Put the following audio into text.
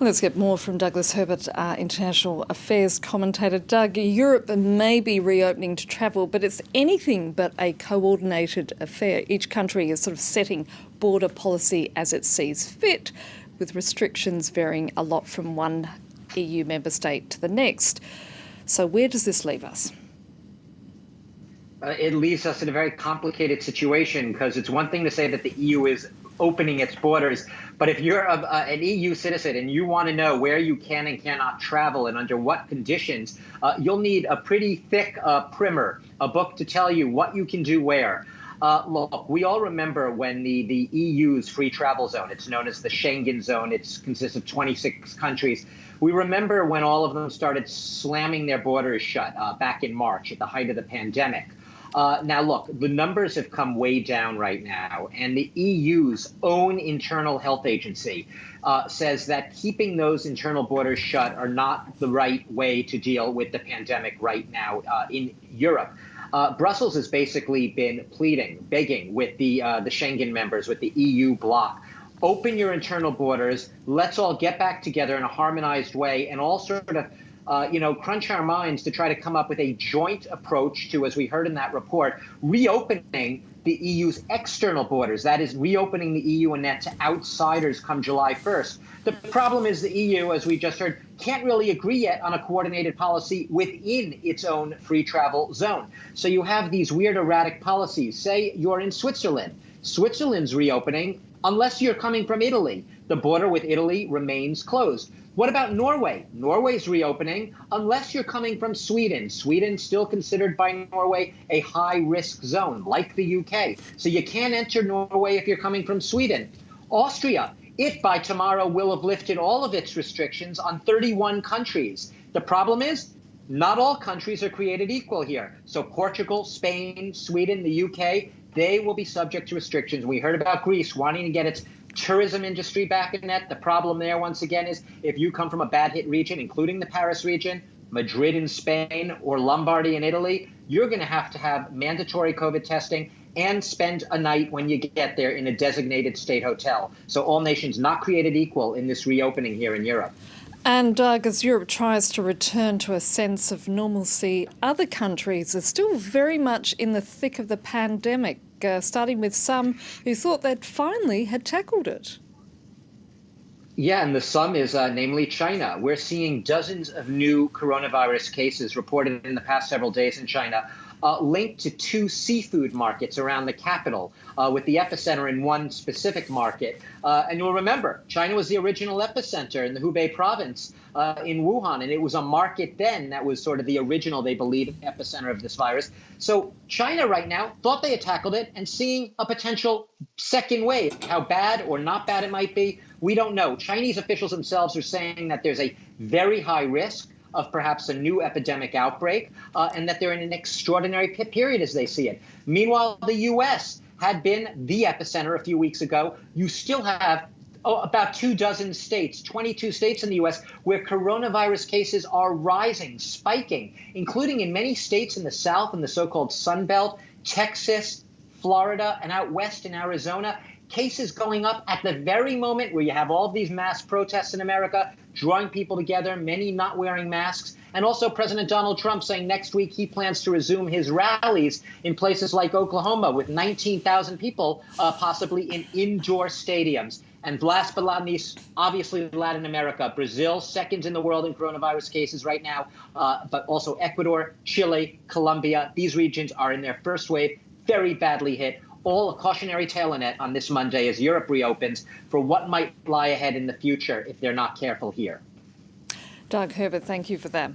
Let's get more from Douglas Herbert, our international affairs commentator. Doug, Europe may be reopening to travel, but it's anything but a coordinated affair. Each country is sort of setting border policy as it sees fit, with restrictions varying a lot from one EU member state to the next. So where does this leave us? It leaves us in a very complicated situation, because it's one thing to say that the EU is opening its borders, but if you're an EU citizen and you want to know where you can and cannot travel and under what conditions, you'll need a pretty thick primer, a book to tell you what you can do where. Look, we all remember when the EU's free travel zone, it's known as the Schengen zone, it consists of 26 countries. We remember when all of them started slamming their borders shut back in March at the height of the pandemic. Now, look, the numbers have come way down right now, and the EU's own internal health agency says that keeping those internal borders shut are not the right way to deal with the pandemic right now in Europe. Brussels has basically been pleading, begging with the Schengen members, with the EU bloc. Open your internal borders. Let's all get back together in a harmonized way and all sort of crunch our minds to try to come up with a joint approach to, as we heard in that report, reopening the EU's external borders. That is, reopening the EU and net to outsiders come July 1st. The problem is the EU, as we just heard, can't really agree yet on a coordinated policy within its own free travel zone. So you have these weird, erratic policies. Say you're in Switzerland. Switzerland's reopening unless you're coming from Italy. The border with Italy remains closed. What about Norway? Norway's reopening unless you're coming from Sweden. Sweden's still considered by Norway a high-risk zone, like the UK. So you can't enter Norway if you're coming from Sweden. Austria, it by tomorrow will have lifted all of its restrictions on 31 countries. The problem is, not all countries are created equal here. So Portugal, Spain, Sweden, the UK, they will be subject to restrictions. We heard about Greece wanting to get its tourism industry back in net. The problem there, once again, is if you come from a bad hit region, including the Paris region, Madrid in Spain, or Lombardy in Italy, you're going to have mandatory COVID testing and spend a night when you get there in a designated state hotel. So all nations not created equal in this reopening here in Europe. And Doug, as Europe tries to return to a sense of normalcy, other countries are still very much in the thick of the pandemic, starting with some who thought they'd finally had tackled it. Yeah, and the sum is namely China. We're seeing dozens of new coronavirus cases reported in the past several days in China, linked to two seafood markets around the capital, with the epicenter in one specific market. And you'll remember, China was the original epicenter in the Hubei province in Wuhan, and it was a market then that was sort of the original, they believe, epicenter of this virus. So China right now thought they had tackled it and seeing a potential second wave. How bad or not bad it might be, we don't know. Chinese officials themselves are saying that there's a very high risk of perhaps a new epidemic outbreak, and that they're in an extraordinary period as they see it. Meanwhile, the U.S. had been the epicenter a few weeks ago. You still have about 24 states, 22 states in the U.S., where coronavirus cases are rising, spiking, including in many states in the South and the so-called Sun Belt, Texas, Florida, and out west in Arizona. Cases going up at the very moment where you have all of these mass protests in America, drawing people together, many not wearing masks, and also President Donald Trump saying next week he plans to resume his rallies in places like Oklahoma with 19,000 people possibly in indoor stadiums. And last but not least, obviously Latin America, Brazil, second in the world in coronavirus cases right now, but also Ecuador, Chile, Colombia. These regions are in their first wave, very badly hit. All a cautionary tale in it on this Monday as Europe reopens for what might lie ahead in the future if they're not careful here. Doug Herbert, thank you for that.